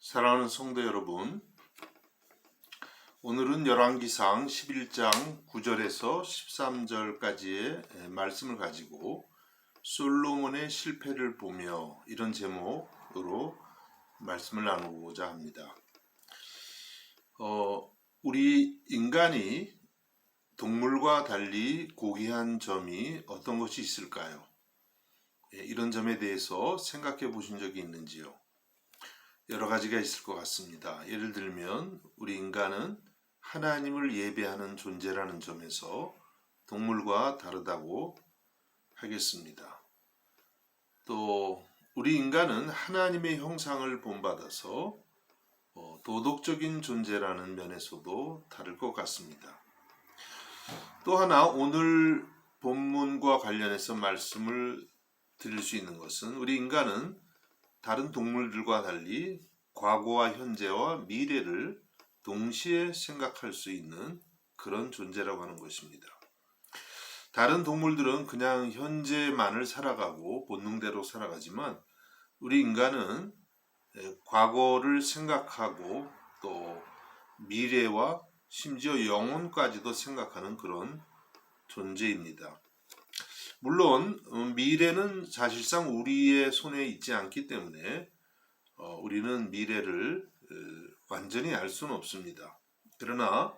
사랑하는 성도 여러분, 오늘은 열왕기상 11장 9절에서 13절까지의 말씀을 가지고 솔로몬의 실패를 보며 이런 제목으로 말씀을 나누고자 합니다. 우리 인간이 동물과 달리 고귀한 점이 어떤 것이 있을까요? 이런 점에 대해서 생각해 보신 적이 있는지요? 여러 가지가 있을 것 같습니다. 예를 들면 우리 인간은 하나님을 예배하는 존재라는 점에서 동물과 다르다고 하겠습니다. 또 우리 인간은 하나님의 형상을 본받아서 도덕적인 존재라는 면에서도 다를 것 같습니다. 또 하나 오늘 본문과 관련해서 말씀을 드릴 수 있는 것은 우리 인간은 다른 동물들과 달리 과거와 현재와 미래를 동시에 생각할 수 있는 그런 존재라고 하는 것입니다. 다른 동물들은 그냥 현재만을 살아가고 본능대로 살아가지만 우리 인간은 과거를 생각하고 또 미래와 심지어 영혼까지도 생각하는 그런 존재입니다. 물론 미래는 사실상 우리의 손에 있지 않기 때문에 우리는 미래를 완전히 알 수는 없습니다. 그러나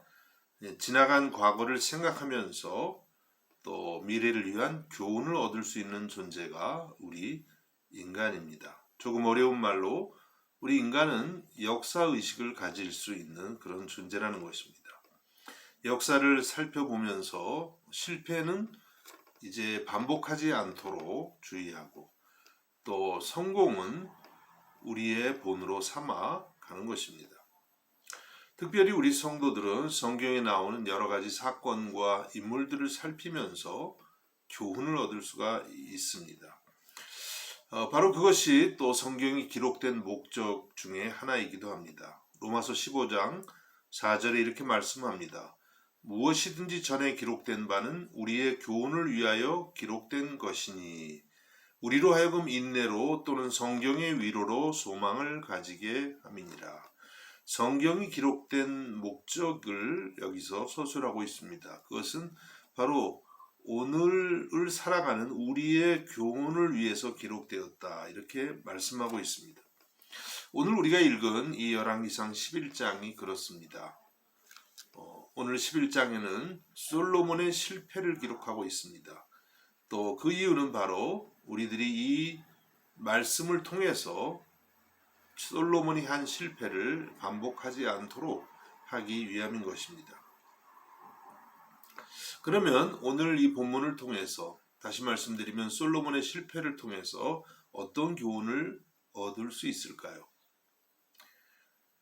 지나간 과거를 생각하면서 또 미래를 위한 교훈을 얻을 수 있는 존재가 우리 인간입니다. 조금 어려운 말로 우리 인간은 역사의식을 가질 수 있는 그런 존재라는 것입니다. 역사를 살펴보면서 실패는 이제 반복하지 않도록 주의하고 또 성공은 우리의 본으로 삼아 가는 것입니다. 특별히 우리 성도들은 성경에 나오는 여러 가지 사건과 인물들을 살피면서 교훈을 얻을 수가 있습니다. 바로 그것이 또 성경이 기록된 목적 중에 하나이기도 합니다. 로마서 15장 4절에 이렇게 말씀합니다. 무엇이든지 전에 기록된 바는 우리의 교훈을 위하여 기록된 것이니 우리로 하여금 인내로 또는 성경의 위로로 소망을 가지게 함이니라. 성경이 기록된 목적을 여기서 서술하고 있습니다. 그것은 바로 오늘을 살아가는 우리의 교훈을 위해서 기록되었다. 이렇게 말씀하고 있습니다. 오늘 우리가 읽은 이 열왕기상 11장이 그렇습니다. 오늘 11장에는 솔로몬의 실패를 기록하고 있습니다. 또 그 이유는 바로 우리들이 이 말씀을 통해서 솔로몬이 한 실패를 반복하지 않도록 하기 위함인 것입니다. 그러면 오늘 이 본문을 통해서 다시 말씀드리면 솔로몬의 실패를 통해서 어떤 교훈을 얻을 수 있을까요?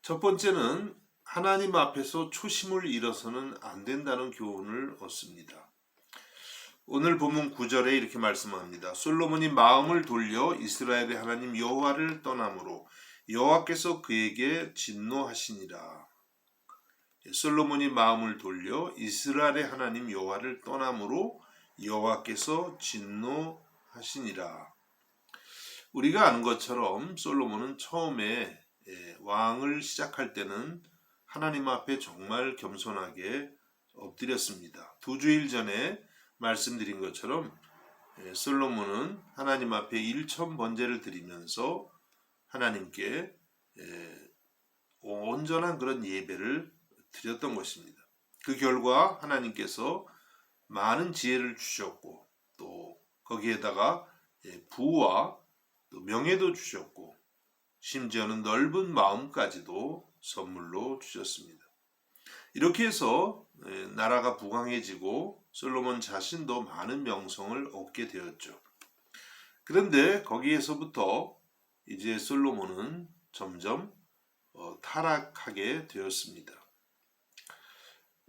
첫 번째는 하나님 앞에서 초심을 잃어서는 안 된다는 교훈을 얻습니다. 오늘 본문 9절에 이렇게 말씀합니다. 솔로몬이 마음을 돌려 이스라엘의 하나님 여호와를 떠남으로 여호와께서 그에게 진노하시니라. 솔로몬이 마음을 돌려 이스라엘의 하나님 여호와를 떠남으로 여호와께서 진노하시니라. 우리가 아는 것처럼 솔로몬은 처음에 왕을 시작할 때는 하나님 앞에 정말 겸손하게 엎드렸습니다. 2주일 전에 말씀드린 것처럼 솔로몬은 하나님 앞에 일천 번제를 드리면서 하나님께 온전한 그런 예배를 드렸던 것입니다. 그 결과 하나님께서 많은 지혜를 주셨고 또 거기에다가 부와 또 명예도 주셨고 심지어는 넓은 마음까지도 선물로 주셨습니다. 이렇게 해서 나라가 부강해지고 솔로몬 자신도 많은 명성을 얻게 되었죠. 그런데 거기에서부터 이제 솔로몬은 점점 타락하게 되었습니다.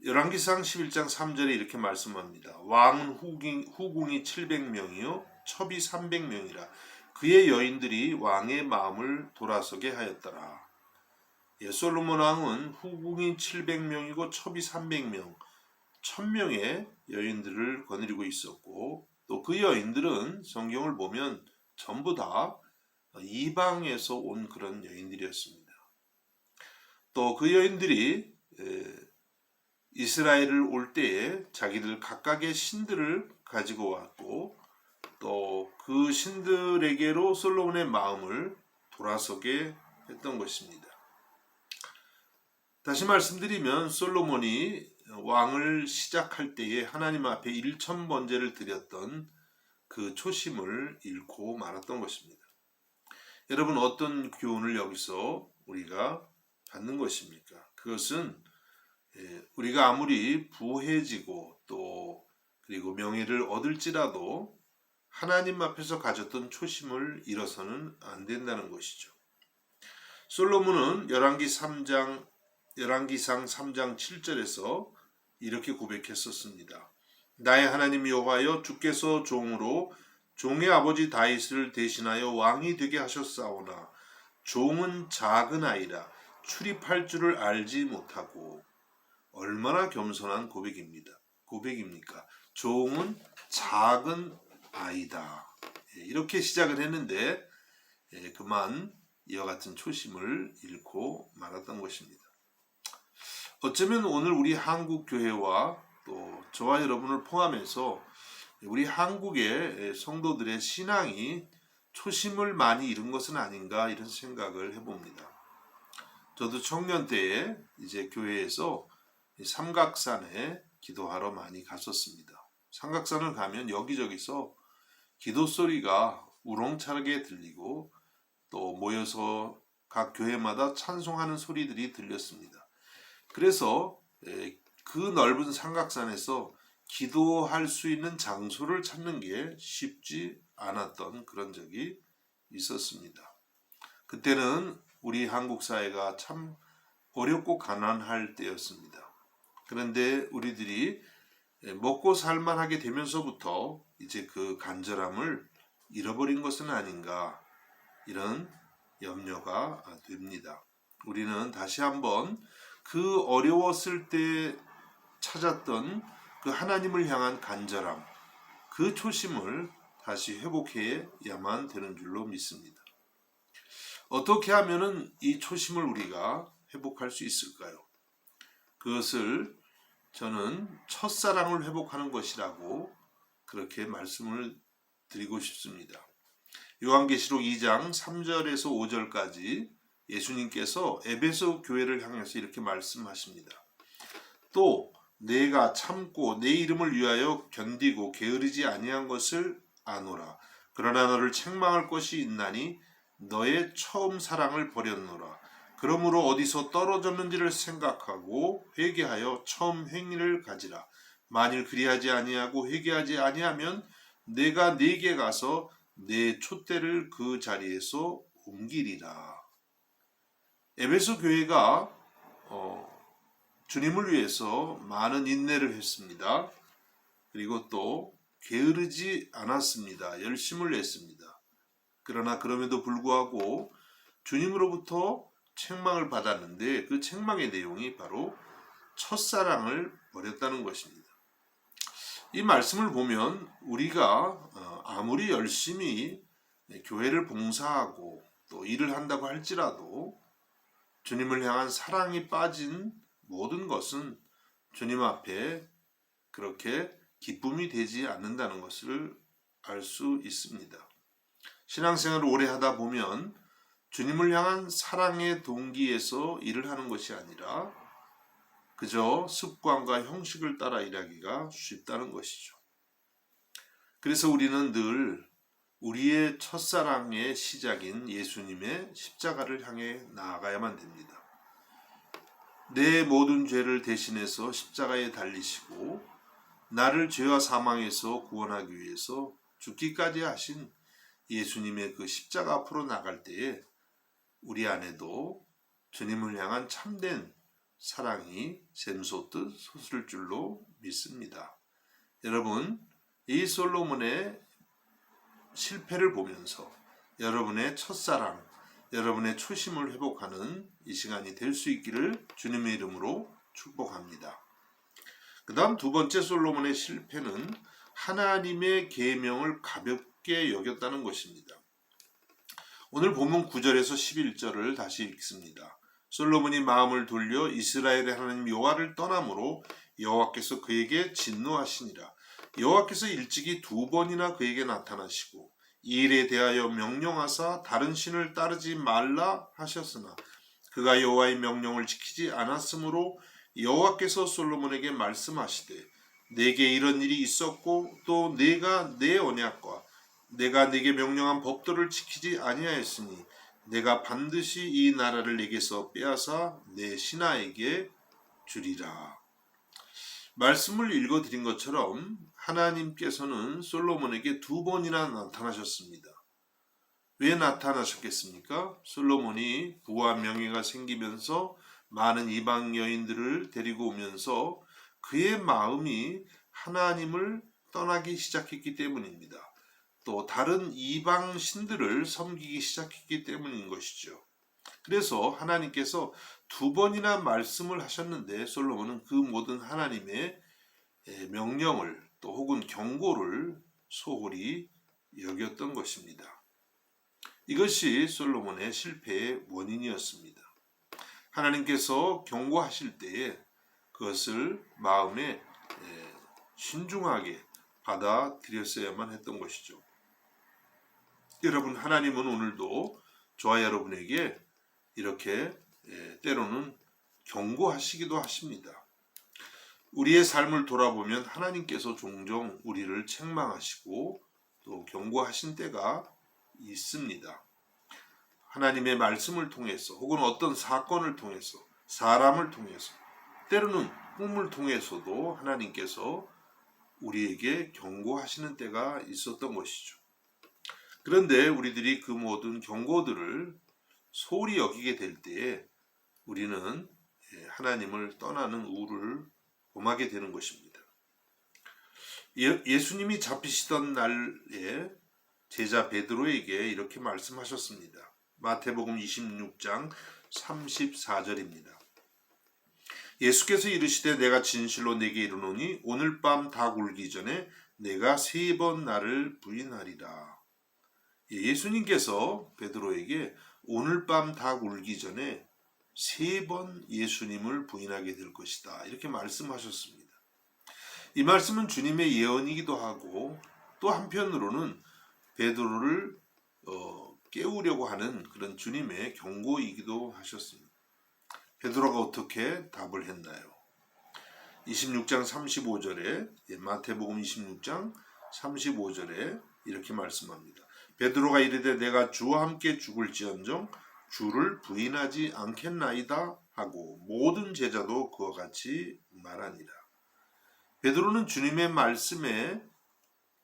열왕기상 11장 3절에 이렇게 말씀합니다. 왕은 후궁이 700명이요 첩이 300명이라 그의 여인들이 왕의 마음을 돌아서게 하였더라. 솔로몬 왕은 후궁이 700명이고 첩이 300명, 1000명의 여인들을 거느리고 있었고 또 그 여인들은 성경을 보면 전부 다 이방에서 온 그런 여인들이었습니다. 또 그 여인들이 이스라엘을 올 때에 자기들 각각의 신들을 가지고 왔고 또 그 신들에게로 솔로몬의 마음을 돌아서게 했던 것입니다. 다시 말씀드리면 솔로몬이 왕을 시작할 때에 하나님 앞에 일천번제를 드렸던 그 초심을 잃고 말았던 것입니다. 여러분, 어떤 교훈을 여기서 우리가 받는 것입니까? 그것은 우리가 아무리 부해지고 또 그리고 명예를 얻을지라도 하나님 앞에서 가졌던 초심을 잃어서는 안 된다는 것이죠. 솔로몬은 열왕기상 3장 7절에서 이렇게 고백했었습니다. 나의 하나님 여호와여, 주께서 종의 아버지 다윗을 대신하여 왕이 되게 하셨사오나 종은 작은 아이라 출입할 줄을 알지 못하고. 얼마나 겸손한 고백입니까? 종은 작은 아이다. 이렇게 시작을 했는데 그만 이와 같은 초심을 잃고 말았던 것입니다. 어쩌면 오늘 우리 한국 교회와 또 저와 여러분을 포함해서 우리 한국의 성도들의 신앙이 초심을 많이 잃은 것은 아닌가, 이런 생각을 해봅니다. 저도 청년 때에 이제 교회에서 삼각산에 기도하러 많이 갔었습니다. 삼각산을 가면 여기저기서 기도 소리가 우렁차게 들리고 또 모여서 각 교회마다 찬송하는 소리들이 들렸습니다. 그래서 그 넓은 삼각산에서 기도할 수 있는 장소를 찾는 게 쉽지 않았던 그런 적이 있었습니다. 그때는 우리 한국 사회가 참 어렵고 가난할 때였습니다. 그런데 우리들이 먹고 살만하게 되면서부터 이제 그 간절함을 잃어버린 것은 아닌가, 이런 염려가 됩니다. 우리는 다시 한번 그 어려웠을 때 찾았던 그 하나님을 향한 간절함, 그 초심을 다시 회복해야만 되는 줄로 믿습니다. 어떻게 하면은 이 초심을 우리가 회복할 수 있을까요? 그것을 저는 첫사랑을 회복하는 것이라고 그렇게 말씀을 드리고 싶습니다. 요한계시록 2장 3절에서 5절까지 예수님께서 에베소 교회를 향해서 이렇게 말씀하십니다. 또 내가 참고 내 이름을 위하여 견디고 게으르지 아니한 것을 아노라. 그러나 너를 책망할 것이 있나니 너의 처음 사랑을 버렸노라. 그러므로 어디서 떨어졌는지를 생각하고 회개하여 처음 행위를 가지라. 만일 그리하지 아니하고 회개하지 아니하면 내가 네게 가서 내 촛대를 그 자리에서 옮기리라. 에베소 교회가 주님을 위해서 많은 인내를 했습니다. 그리고 또 게으르지 않았습니다. 열심을 냈습니다. 그러나 그럼에도 불구하고 주님으로부터 책망을 받았는데 그 책망의 내용이 바로 첫사랑을 버렸다는 것입니다. 이 말씀을 보면 우리가 아무리 열심히 교회를 봉사하고 또 일을 한다고 할지라도 주님을 향한 사랑이 빠진 모든 것은 주님 앞에 그렇게 기쁨이 되지 않는다는 것을 알 수 있습니다. 신앙생활을 오래 하다 보면 주님을 향한 사랑의 동기에서 일을 하는 것이 아니라 그저 습관과 형식을 따라 일하기가 쉽다는 것이죠. 그래서 우리는 늘 우리의 첫사랑의 시작인 예수님의 십자가를 향해 나아가야만 됩니다. 내 모든 죄를 대신해서 십자가에 달리시고 나를 죄와 사망에서 구원하기 위해서 죽기까지 하신 예수님의 그 십자가 앞으로 나갈 때에 우리 안에도 주님을 향한 참된 사랑이 샘솟듯 솟을 줄로 믿습니다. 여러분, 이 솔로몬의 실패를 보면서 여러분의 첫사랑, 여러분의 초심을 회복하는 이 시간이 될 수 있기를 주님의 이름으로 축복합니다. 그 다음 두 번째 솔로몬의 실패는 하나님의 계명을 가볍게 여겼다는 것입니다. 오늘 본문 9절에서 11절을 다시 읽습니다. 솔로몬이 마음을 돌려 이스라엘의 하나님 여호와를 떠남으로 여호와께서 그에게 진노하시니라. 여호와께서 일찍이 2번이나 그에게 나타나시고 이 일에 대하여 명령하사 다른 신을 따르지 말라 하셨으나 그가 여호와의 명령을 지키지 않았으므로 여호와께서 솔로몬에게 말씀하시되 내게 이런 일이 있었고 또 내가 내 언약과 내가 네게 명령한 법도를 지키지 아니하였으니 내가 반드시 이 나라를 내게서 빼앗아 내 신하에게 주리라. 말씀을 읽어드린 것처럼 하나님께서는 솔로몬에게 2번이나 나타나셨습니다. 왜 나타나셨겠습니까? 솔로몬이 부와 명예가 생기면서 많은 이방 여인들을 데리고 오면서 그의 마음이 하나님을 떠나기 시작했기 때문입니다. 또 다른 이방 신들을 섬기기 시작했기 때문인 것이죠. 그래서 하나님께서 2번이나 말씀을 하셨는데 솔로몬은 그 모든 하나님의 명령을 또 혹은 경고를 소홀히 여겼던 것입니다. 이것이 솔로몬의 실패의 원인이었습니다. 하나님께서 경고하실 때에 그것을 마음에 신중하게 받아들였어야만 했던 것이죠. 여러분, 하나님은 오늘도 저와 여러분에게 이렇게 때로는 경고하시기도 하십니다. 우리의 삶을 돌아보면 하나님께서 종종 우리를 책망하시고 또 경고하신 때가 있습니다. 하나님의 말씀을 통해서 혹은 어떤 사건을 통해서 사람을 통해서 때로는 꿈을 통해서도 하나님께서 우리에게 경고하시는 때가 있었던 것이죠. 그런데 우리들이 그 모든 경고들을 소홀히 여기게 될 때에 우리는 하나님을 떠나는 우를 범하게 되는 것입니다. 예수님이 잡히시던 날에 제자 베드로에게 이렇게 말씀하셨습니다. 마태복음 26장 34절입니다. 예수께서 이르시되 내가 진실로 내게 이르노니 오늘 밤 닭 울기 전에 내가 3번 나를 부인하리라. 예수님께서 베드로에게 오늘 밤 닭 울기 전에 3번 예수님을 부인하게 될 것이다, 이렇게 말씀하셨습니다. 이 말씀은 주님의 예언이기도 하고 또 한편으로는 베드로를 깨우려고 하는 그런 주님의 경고이기도 하셨습니다. 베드로가 어떻게 답을 했나요? 26장 35절에 마태복음 26장 35절에 이렇게 말씀합니다. 베드로가 이르되 내가 주와 함께 죽을지언정 주를 부인하지 않겠나이다 하고 모든 제자도 그와 같이 말하니라. 베드로는 주님의 말씀에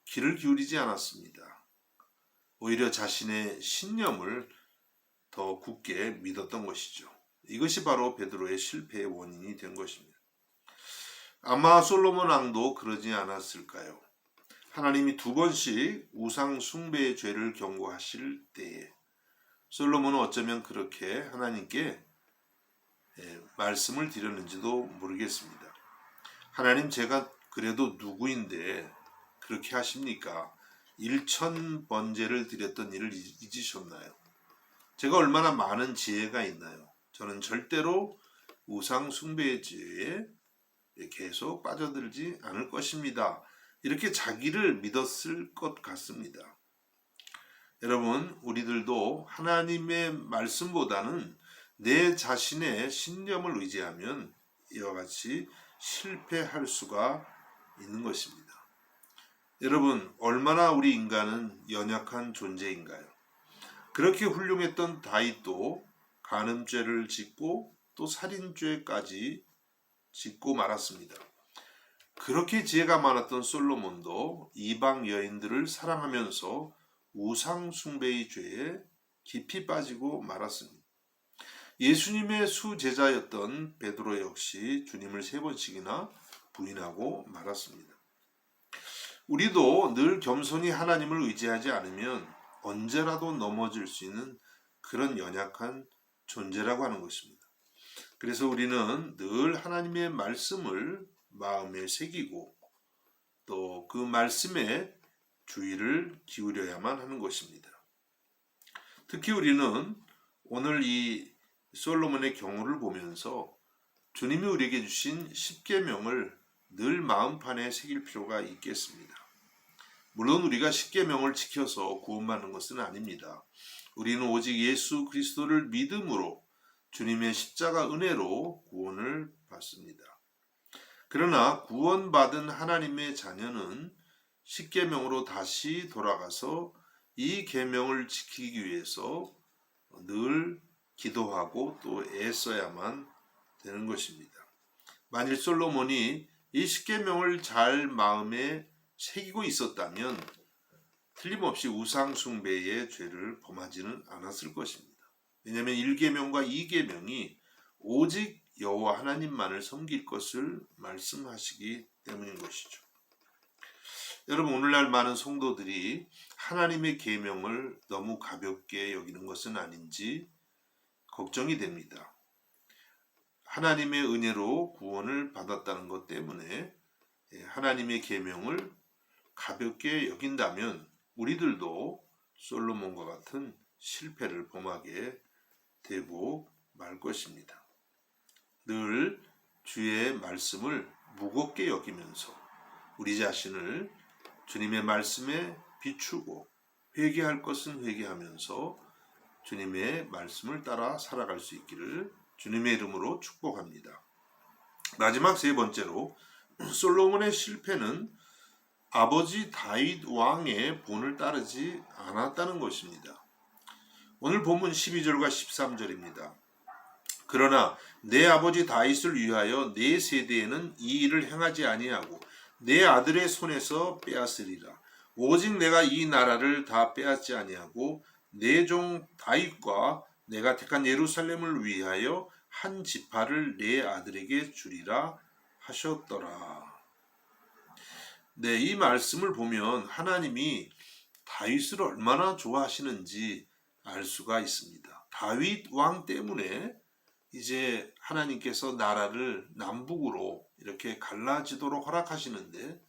귀를 기울이지 않았습니다. 오히려 자신의 신념을 더 굳게 믿었던 것이죠. 이것이 바로 베드로의 실패의 원인이 된 것입니다. 아마 솔로몬 왕도 그러지 않았을까요? 하나님이 2번씩 우상 숭배의 죄를 경고하실 때에 솔로몬은 어쩌면 그렇게 하나님께 말씀을 드렸는지도 모르겠습니다. 하나님, 제가 그래도 누구인데 그렇게 하십니까? 1000번제를 드렸던 일을 잊으셨나요? 제가 얼마나 많은 지혜가 있나요? 저는 절대로 우상 숭배의 죄에 계속 빠져들지 않을 것입니다. 이렇게 자기를 믿었을 것 같습니다. 여러분, 우리들도 하나님의 말씀보다는 내 자신의 신념을 의지하면 이와 같이 실패할 수가 있는 것입니다. 여러분, 얼마나 우리 인간은 연약한 존재인가요? 그렇게 훌륭했던 다윗도 간음죄를 짓고 또 살인죄까지 짓고 말았습니다. 그렇게 지혜가 많았던 솔로몬도 이방 여인들을 사랑하면서 우상 숭배의 죄에 깊이 빠지고 말았습니다. 예수님의 수제자였던 베드로 역시 주님을 3번씩이나 부인하고 말았습니다. 우리도 늘 겸손히 하나님을 의지하지 않으면 언제라도 넘어질 수 있는 그런 연약한 존재라고 하는 것입니다. 그래서 우리는 늘 하나님의 말씀을 마음에 새기고 또 그 말씀에 주의를 기울여야만 하는 것입니다. 특히 우리는 오늘 이 솔로몬의 경우를 보면서 주님이 우리에게 주신 십계명을 늘 마음판에 새길 필요가 있겠습니다. 물론 우리가 십계명을 지켜서 구원받는 것은 아닙니다. 우리는 오직 예수 그리스도를 믿음으로 주님의 십자가 은혜로 구원을 받습니다. 그러나 구원받은 하나님의 자녀는 십계명으로 다시 돌아가서 이 계명을 지키기 위해서 늘 기도하고 또 애써야만 되는 것입니다. 만일 솔로몬이 이 십계명을 잘 마음에 새기고 있었다면 틀림없이 우상 숭배의 죄를 범하지는 않았을 것입니다. 왜냐하면 1계명과 2계명이 오직 여호와 하나님만을 섬길 것을 말씀하시기 때문인 것이죠. 여러분, 오늘날 많은 성도들이 하나님의 계명을 너무 가볍게 여기는 것은 아닌지 걱정이 됩니다. 하나님의 은혜로 구원을 받았다는 것 때문에 하나님의 계명을 가볍게 여긴다면 우리들도 솔로몬과 같은 실패를 범하게 되고 말 것입니다. 늘 주의 말씀을 무겁게 여기면서 우리 자신을 주님의 말씀에 비추고 회개할 것은 회개하면서 주님의 말씀을 따라 살아갈 수 있기를 주님의 이름으로 축복합니다. 마지막 세 번째로 솔로몬의 실패는 아버지 다윗 왕의 본을 따르지 않았다는 것입니다. 오늘 본문 12절과 13절입니다. 그러나 내 아버지 다윗을 위하여 내 세대에는 이 일을 행하지 아니하고 내 아들의 손에서 빼앗으리라. 오직 내가 이 나라를 다 빼앗지 아니하고 내 종 다윗과 내가 택한 예루살렘을 위하여 한 지파를 내 아들에게 주리라 하셨더라. 네, 이 말씀을 보면 하나님이 다윗을 얼마나 좋아하시는지 알 수가 있습니다. 다윗 왕 때문에 이제 하나님께서 나라를 남북으로 이렇게 갈라지도록 허락하시는데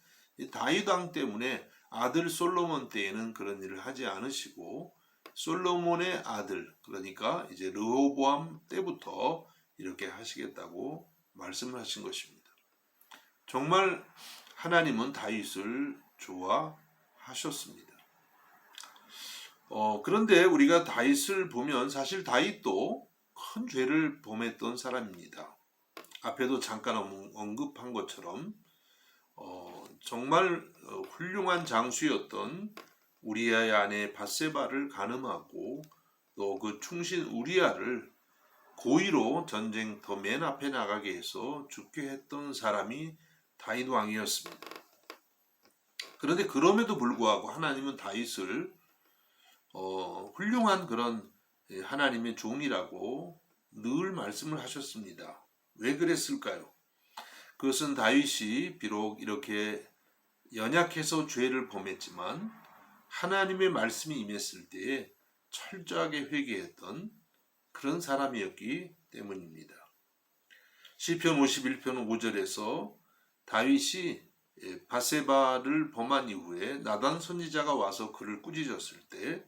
다윗 왕 때문에 아들 솔로몬 때에는 그런 일을 하지 않으시고 솔로몬의 아들, 그러니까 이제 르호보암 때부터 이렇게 하시겠다고 말씀을 하신 것입니다. 정말 하나님은 다윗을 좋아하셨습니다. 그런데 우리가 다윗을 보면 사실 다윗도 큰 죄를 범했던 사람입니다. 앞에도 잠깐 언급한 것처럼 정말 훌륭한 장수였던 우리아의 아내 밧세바를 간음하고 또 그 충신 우리아를 고의로 전쟁터 맨 앞에 나가게 해서 죽게 했던 사람이 다윗 왕이었습니다. 그런데 그럼에도 불구하고 하나님은 다윗을 훌륭한 그런 하나님의 종이라고 늘 말씀을 하셨습니다. 왜 그랬을까요? 그것은 다윗이 비록 이렇게 연약해서 죄를 범했지만 하나님의 말씀이 임했을 때에 철저하게 회개했던 그런 사람이었기 때문입니다. 시편 51편 5절에서 다윗이 밧세바를 범한 이후에 나단 선지자가 와서 그를 꾸짖었을 때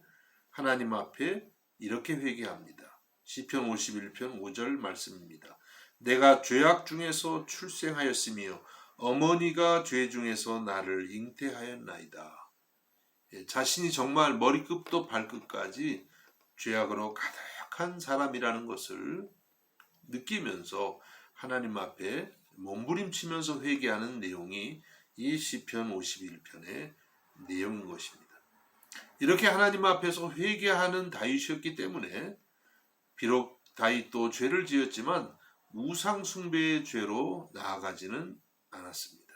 하나님 앞에 이렇게 회개합니다. 시편 51편 5절 말씀입니다. 내가 죄악 중에서 출생하였으며 어머니가 죄 중에서 나를 잉태하였나이다. 자신이 정말 머리끝부터 발끝까지 죄악으로 가득한 사람이라는 것을 느끼면서 하나님 앞에 몸부림치면서 회개하는 내용이 이 시편 51편의 내용인 것입니다. 이렇게 하나님 앞에서 회개하는 다윗이었기 때문에 비록 다윗도 죄를 지었지만 우상 숭배의 죄로 나아가지는 않았습니다.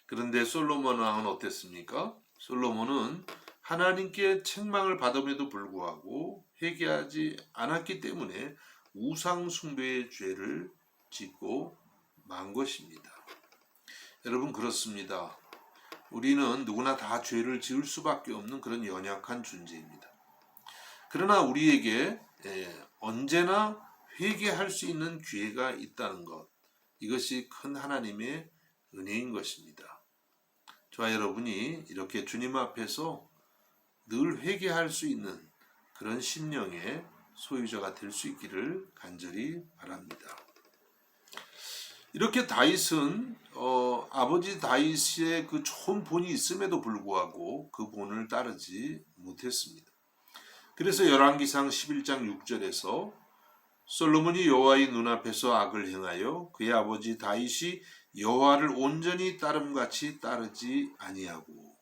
그런데 솔로몬 왕은 어땠습니까? 솔로몬은 하나님께 책망을 받음에도 불구하고 회개하지 않았기 때문에 우상 숭배의 죄를 짓고 만 것입니다. 여러분, 그렇습니다. 우리는 누구나 다 죄를 지을 수밖에 없는 그런 연약한 존재입니다. 그러나 우리에게 언제나 회개할 수 있는 기회가 있다는 것, 이것이 큰 하나님의 은혜인 것입니다. 저와 여러분이 이렇게 주님 앞에서 늘 회개할 수 있는 그런 심령의 소유자가 될 수 있기를 간절히 바랍니다. 이렇게 다윗은 아버지 다윗의 그 좋은 본이 있음에도 불구하고 그 본을 따르지 못했습니다. 그래서 열왕기상 11장 6절에서 솔로몬이 여호와의 눈앞에서 악을 행하여 그의 아버지 다윗이 여호와를 온전히 따름같이 따르지 아니하고,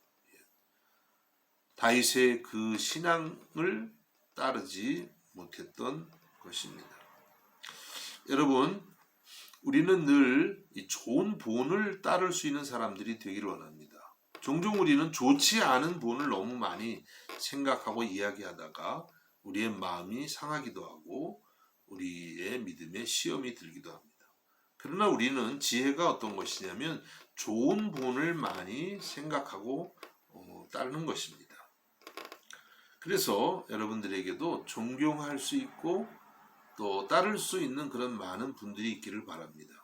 다윗의 그 신앙을 따르지 못했던 것입니다. 여러분, 우리는 늘 이 좋은 본을 따를 수 있는 사람들이 되기를 원합니다. 종종 우리는 좋지 않은 본을 너무 많이 생각하고 이야기하다가 우리의 마음이 상하기도 하고 우리의 믿음에 시험이 들기도 합니다. 그러나 우리는 지혜가 어떤 것이냐면 좋은 본을 많이 생각하고 따르는 것입니다. 그래서 여러분들에게도 존경할 수 있고 또 따를 수 있는 그런 많은 분들이 있기를 바랍니다.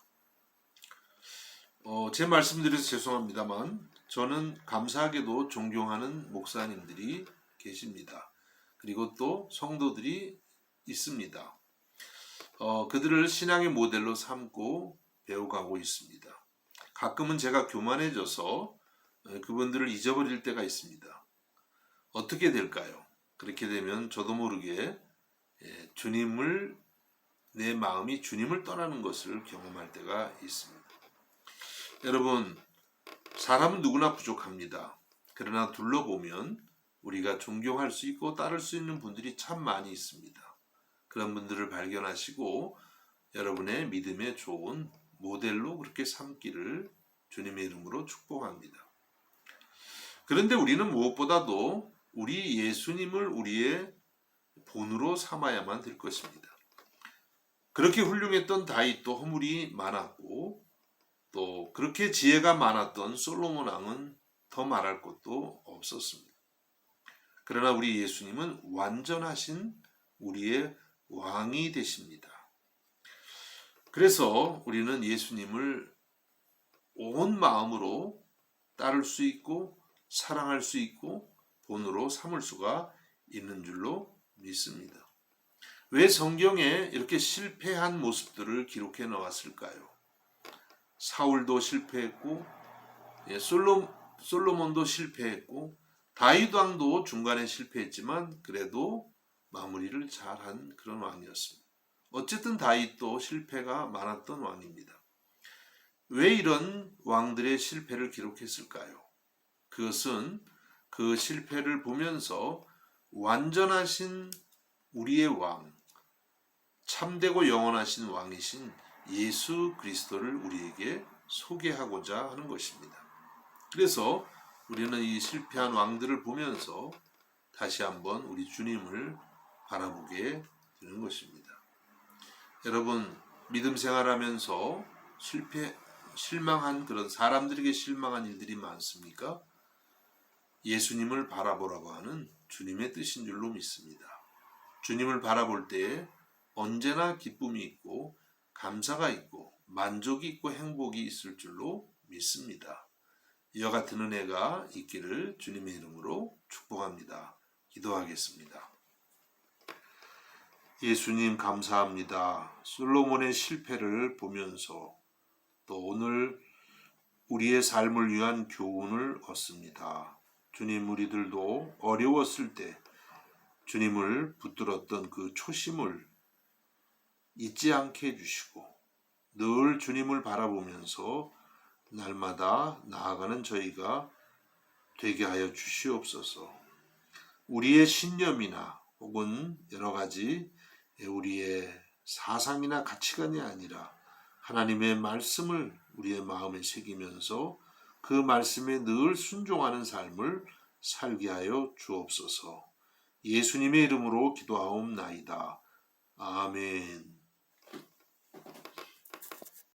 제 말씀드려서 죄송합니다만 저는 감사하게도 존경하는 목사님들이 계십니다. 그리고 또 성도들이 있습니다. 그들을 신앙의 모델로 삼고 배워가고 있습니다. 가끔은 제가 교만해져서 그분들을 잊어버릴 때가 있습니다. 어떻게 될까요? 그렇게 되면 저도 모르게 내 마음이 주님을 떠나는 것을 경험할 때가 있습니다. 여러분, 사람은 누구나 부족합니다. 그러나 둘러보면 우리가 존경할 수 있고 따를 수 있는 분들이 참 많이 있습니다. 그런 분들을 발견하시고 여러분의 믿음의 좋은 모델로 그렇게 삼기를 주님의 이름으로 축복합니다. 그런데 우리는 무엇보다도 우리 예수님을 우리의 본으로 삼아야만 될 것입니다. 그렇게 훌륭했던 다윗도 허물이 많았고 또 그렇게 지혜가 많았던 솔로몬 왕은 더 말할 것도 없었습니다. 그러나 우리 예수님은 완전하신 우리의 왕이 되십니다. 그래서 우리는 예수님을 온 마음으로 따를 수 있고 사랑할 수 있고 본으로 삼을 수가 있는 줄로 믿습니다. 왜 성경에 이렇게 실패한 모습들을 기록해 놓았을까요? 사울도 실패했고 솔로몬도 실패했고 다윗 왕도 중간에 실패했지만 그래도 마무리를 잘한 그런 왕이었습니다. 어쨌든 다윗도 실패가 많았던 왕입니다. 왜 이런 왕들의 실패를 기록했을까요? 그것은 그 실패를 보면서 완전하신 우리의 왕, 참되고 영원하신 왕이신 예수 그리스도를 우리에게 소개하고자 하는 것입니다. 그래서 우리는 이 실패한 왕들을 보면서 다시 한번 우리 주님을 바라보게 되는 것입니다. 여러분, 믿음 생활하면서 실망한 그런 사람들에게 실망한 일들이 많습니까? 예수님을 바라보라고 하는 주님의 뜻인 줄로 믿습니다. 주님을 바라볼 때에 언제나 기쁨이 있고 감사가 있고 만족이 있고 행복이 있을 줄로 믿습니다. 이와 같은 은혜가 있기를 주님의 이름으로 축복합니다. 기도하겠습니다. 예수님 감사합니다. 솔로몬의 실패를 보면서 또 오늘 우리의 삶을 위한 교훈을 얻습니다. 주님, 우리들도 어려웠을 때 주님을 붙들었던 그 초심을 잊지 않게 해주시고 늘 주님을 바라보면서 날마다 나아가는 저희가 되게 하여 주시옵소서. 우리의 신념이나 혹은 여러 가지 우리의 사상이나 가치관이 아니라 하나님의 말씀을 우리의 마음에 새기면서 그 말씀에 늘 순종하는 삶을 살게 하여 주옵소서. 예수님의 이름으로 기도하옵나이다. 아멘.